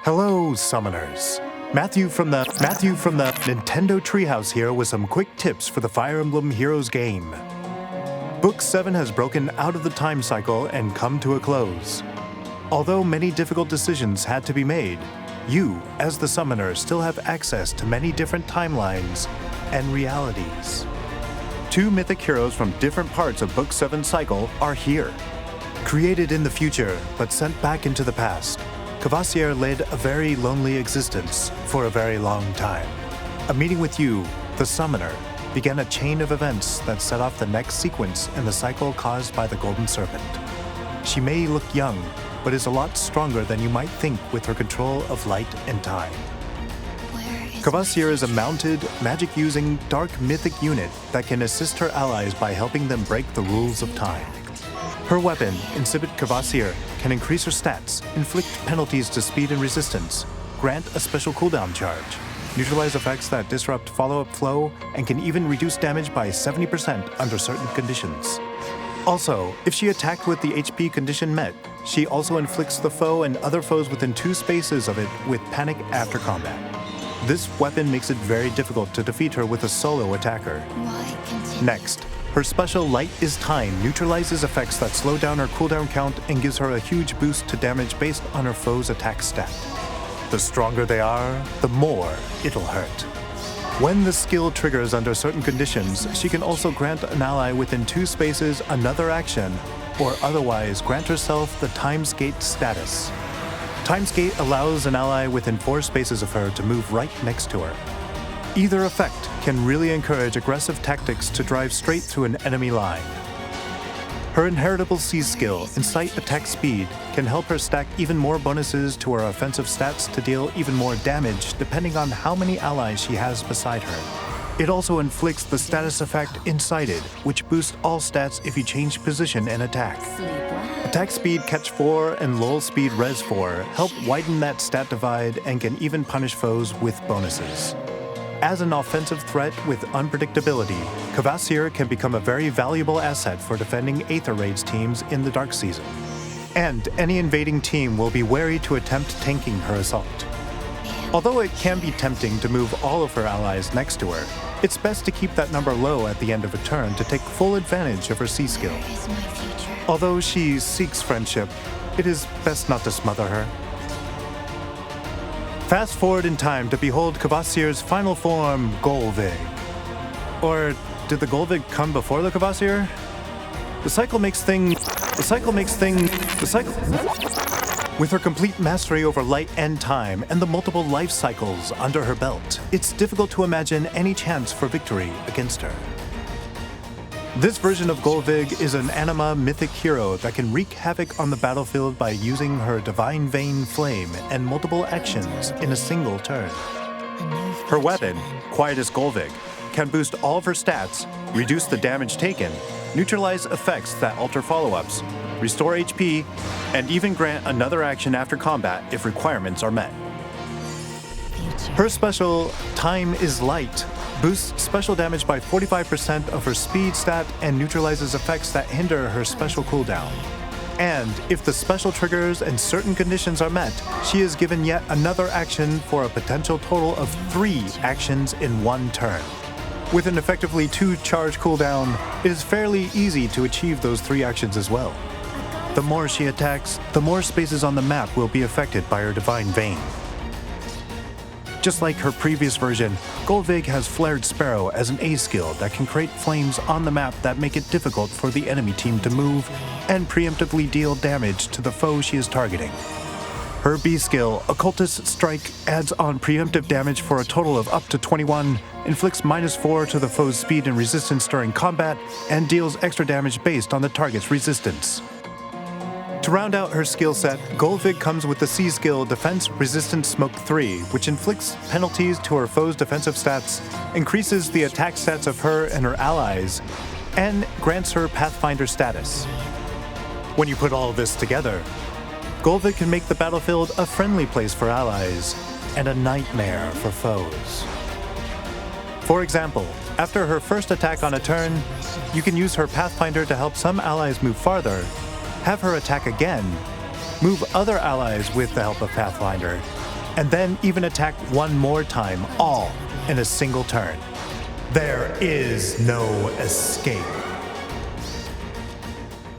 Hello, summoners. Matthew from the Nintendo Treehouse here with some quick tips for the Fire Emblem Heroes game. Book 7 has broken out of the time cycle and come to a close. Although many difficult decisions had to be made, you, as the summoner, still have access to many different timelines and realities. 2 mythic heroes from different parts of Book 7 cycle are here. Created in the future, but sent back into the past, Kvasir led a very lonely existence for a very long time. A meeting with you, the summoner, began a chain of events that set off the next sequence in the cycle caused by the Golden Serpent. She may look young, but is a lot stronger than you might think with her control of light and time. Kvasir is a mounted, magic-using, dark mythic unit that can assist her allies by helping them break the rules of time. Her weapon, Insipid Kvasir, can increase her stats, inflict penalties to speed and resistance, grant a special cooldown charge, neutralize effects that disrupt follow-up flow, and can even reduce damage by 70% under certain conditions. Also, if she attacked with the HP condition met, she also inflicts the foe and other foes within 2 spaces of it with panic after combat. This weapon makes it very difficult to defeat her with a solo attacker. Next, her special Light is Time neutralizes effects that slow down her cooldown count and gives her a huge boost to damage based on her foe's attack stat. The stronger they are, the more it'll hurt. When the skill triggers under certain conditions, she can also grant an ally within 2 spaces another action, or otherwise grant herself the Time's Gate status. Time's Gate allows an ally within 4 spaces of her to move right next to her. Either effect can really encourage aggressive tactics to drive straight through an enemy line. Her inheritable C skill, Incite Attack Speed, can help her stack even more bonuses to her offensive stats to deal even more damage depending on how many allies she has beside her. It also inflicts the status effect Incited, which boosts all stats if you change position and attack. Attack Speed Catch 4 and Lull Speed Res 4 help widen that stat divide and can even punish foes with bonuses. As an offensive threat with unpredictability, Kvasir can become a very valuable asset for defending Aether Raids teams in the Dark Season. And any invading team will be wary to attempt tanking her assault. Although it can be tempting to move all of her allies next to her, it's best to keep that number low at the end of a turn to take full advantage of her C skill. Although she seeks friendship, it is best not to smother her. Fast forward in time to behold Kvasir's final form, Gullveig. Or did the Gullveig come before the Kvasir? The cycle makes things. With her complete mastery over light and time and the multiple life cycles under her belt, it's difficult to imagine any chance for victory against her. This version of Gullveig is an anima mythic hero that can wreak havoc on the battlefield by using her Divine Vein Flame and multiple actions in a single turn. Her weapon, Quietus Gullveig, can boost all of her stats, reduce the damage taken, neutralize effects that alter follow-ups, restore HP, and even grant another action after combat if requirements are met. Her special, Time is Light, boosts special damage by 45% of her speed stat and neutralizes effects that hinder her special cooldown. And if the special triggers and certain conditions are met, she is given yet another action for a potential total of 3 actions in 1 turn. With an effectively 2 charge cooldown, it is fairly easy to achieve those 3 actions as well. The more she attacks, the more spaces on the map will be affected by her Divine Vein. Just like her previous version, Gullveig has Flared Sparrow as an A skill that can create flames on the map that make it difficult for the enemy team to move and preemptively deal damage to the foe she is targeting. Her B skill, Occultist Strike, adds on preemptive damage for a total of up to 21, inflicts -4 to the foe's speed and resistance during combat, and deals extra damage based on the target's resistance. To round out her skill set, Gullveig comes with the C skill Defense Resistant Smoke 3, which inflicts penalties to her foe's defensive stats, increases the attack stats of her and her allies, and grants her Pathfinder status. When you put all of this together, Gullveig can make the battlefield a friendly place for allies and a nightmare for foes. For example, after her first attack on a turn, you can use her Pathfinder to help some allies move farther, have her attack again, move other allies with the help of Pathfinder, and then even attack one more time, all in a single turn. There is no escape.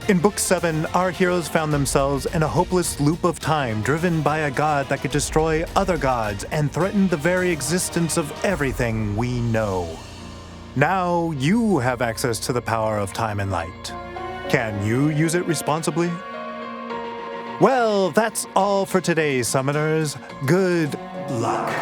In Book 7, our heroes found themselves in a hopeless loop of time driven by a god that could destroy other gods and threaten the very existence of everything we know. Now you have access to the power of time and light. Can you use it responsibly? Well, that's all for today, Summoners. Good luck.